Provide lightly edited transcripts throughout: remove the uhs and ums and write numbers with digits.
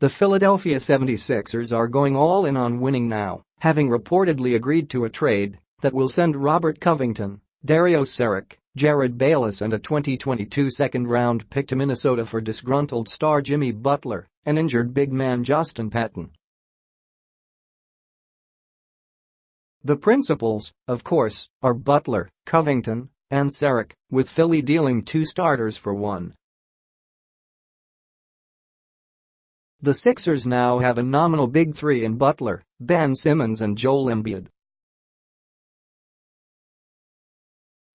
The Philadelphia 76ers are going all in on winning now, having reportedly agreed to a trade that will send Robert Covington, Dario Saric, Jared Bayless and a 2022 second-round pick to Minnesota for disgruntled star Jimmy Butler and injured big man Justin Patton. The principals, of course, are Butler, Covington, and Saric, with Philly dealing 2 starters for 1. The Sixers now have a nominal big 3 in Butler, Ben Simmons and Joel Embiid.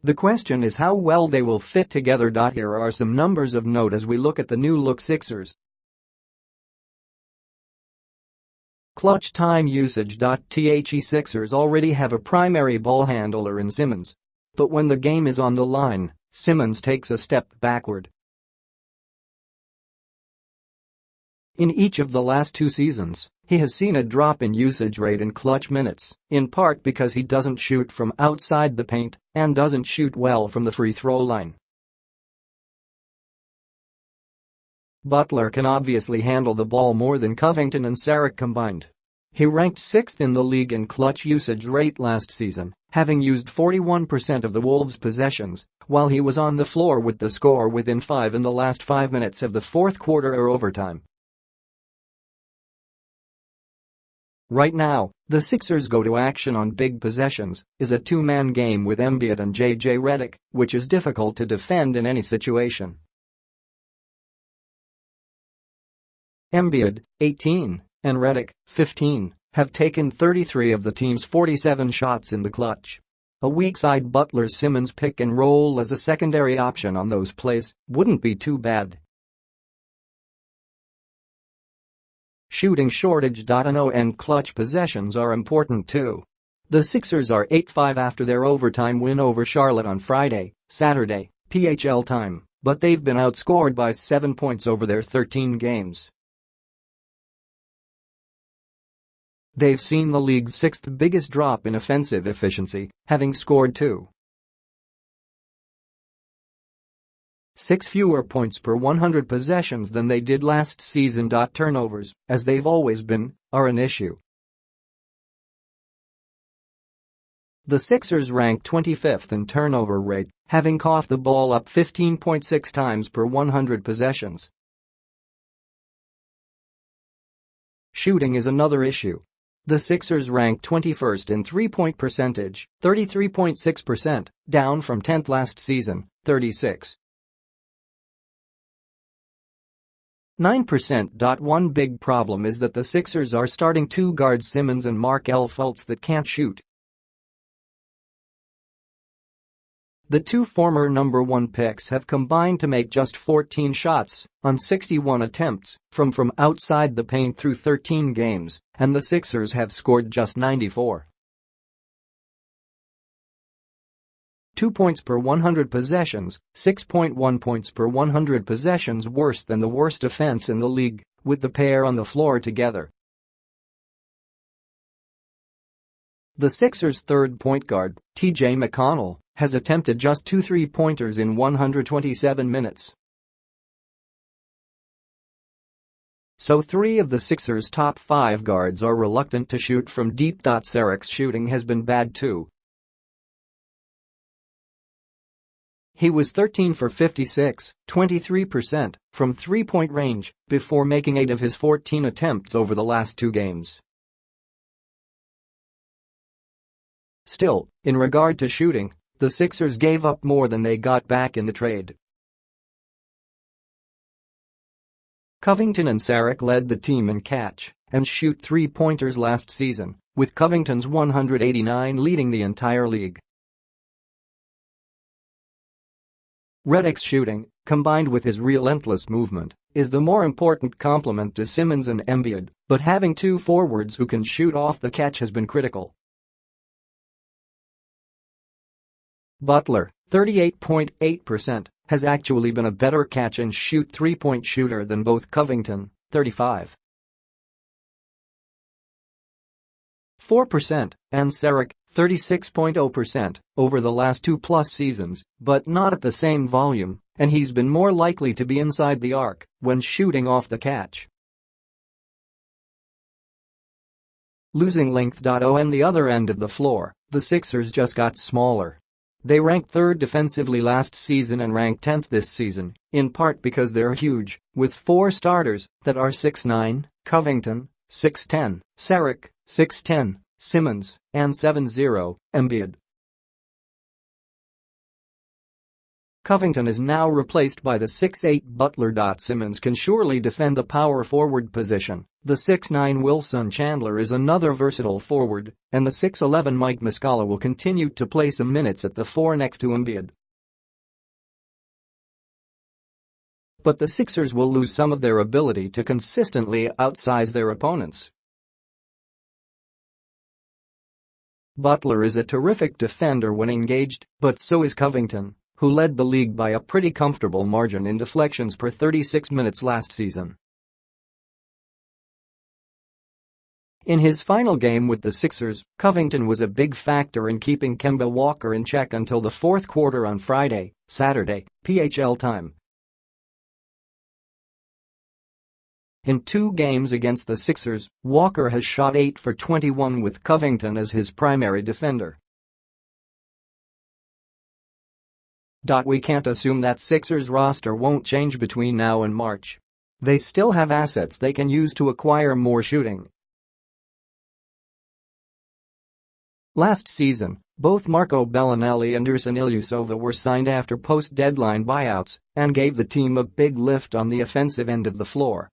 The question is how well they will fit together. Here are some numbers of note as we look at the new-look Sixers. Clutch time usage. The Sixers already have a primary ball handler in Simmons. But when the game is on the line, Simmons takes a step backward. In each of the last 2 seasons, he has seen a drop in usage rate in clutch minutes, in part because he doesn't shoot from outside the paint and doesn't shoot well from the free throw line. Butler can obviously handle the ball more than Covington and Saric combined. He ranked 6th in the league in clutch usage rate last season, having used 41% of the Wolves' possessions, while he was on the floor with the score within 5 in the last 5 minutes of the fourth quarter or overtime. Right now, the Sixers' go-to action on big possessions is a 2-man game with Embiid and J.J. Redick, which is difficult to defend in any situation. Embiid, 18, and Redick, 15, have taken 33 of the team's 47 shots in the clutch. A weak-side Butler-Simmons pick-and-roll as a secondary option on those plays wouldn't be too bad. Shooting shortage. And clutch possessions are important too. The Sixers are 8-5 after their overtime win over Charlotte on Saturday, PHL time, but they've been outscored by 7 points over their 13 games. They've seen the league's 6th biggest drop in offensive efficiency, having scored 2.6 fewer points per 100 possessions than they did last season. Turnovers, as they've always been, are an issue. The Sixers rank 25th in turnover rate, having coughed the ball up 15.6 times per 100 possessions. Shooting is another issue. The Sixers rank 21st in three-point percentage, 33.6%, down from 10th last season, 36.9%. One big problem is that the Sixers are starting 2 guards Simmons and Markelle Fultz that can't shoot. The 2 former number 1 picks have combined to make just 14 shots on 61 attempts from outside the paint through 13 games, and the Sixers have scored just 94. 2 points per 100 possessions, 6.1 points per 100 possessions, worse than the worst offense in the league, with the pair on the floor together. The Sixers' third point guard, T.J. McConnell, has attempted just 2 3-pointers in 127 minutes. So 3 of the Sixers' top 5 guards are reluctant to shoot from deep. Saric's shooting has been bad too. He was 13 for 56, 23%, from 3-point range, before making 8 of his 14 attempts over the last 2 games. Still, in regard to shooting, the Sixers gave up more than they got back in the trade. Covington and Saric led the team in catch and shoot 3-pointers last season, with Covington's 189 leading the entire league. Redick's shooting, combined with his relentless movement, is the more important complement to Simmons and Embiid, but having 2 forwards who can shoot off the catch has been critical. Butler, 38.8%, has actually been a better catch-and-shoot 3-point shooter than both Covington, 35.4%, and Saric, 36.0%, over the last 2+ seasons, but not at the same volume, and he's been more likely to be inside the arc when shooting off the catch. losing length. On the other end of the floor, the Sixers just got smaller. They ranked 3rd defensively last season and ranked 10th this season, in part because they're huge, with 4 starters that are 6'9", Covington, 6'10", Saric, 6'10", Simmons, and 7'0", Embiid. Covington is now replaced by the 6'8" Butler. Simmons can surely defend the power forward position. The 6'9" Wilson Chandler is another versatile forward, and the 6'11" Mike Muscala will continue to play some minutes at the 4 next to Embiid. But the Sixers will lose some of their ability to consistently outsize their opponents. Butler is a terrific defender when engaged, but so is Covington, who led the league by a pretty comfortable margin in deflections per 36 minutes last season. In his final game with the Sixers, Covington was a big factor in keeping Kemba Walker in check until the 4th quarter on Saturday, PHL time. In 2 games against the Sixers, Walker has shot 8 for 21 with Covington as his primary defender. We can't assume that Sixers roster won't change between now and March. They still have assets they can use to acquire more shooting. Last season, both Marco Bellinelli and Ersan Ilyasova were signed after post-deadline buyouts and gave the team a big lift on the offensive end of the floor.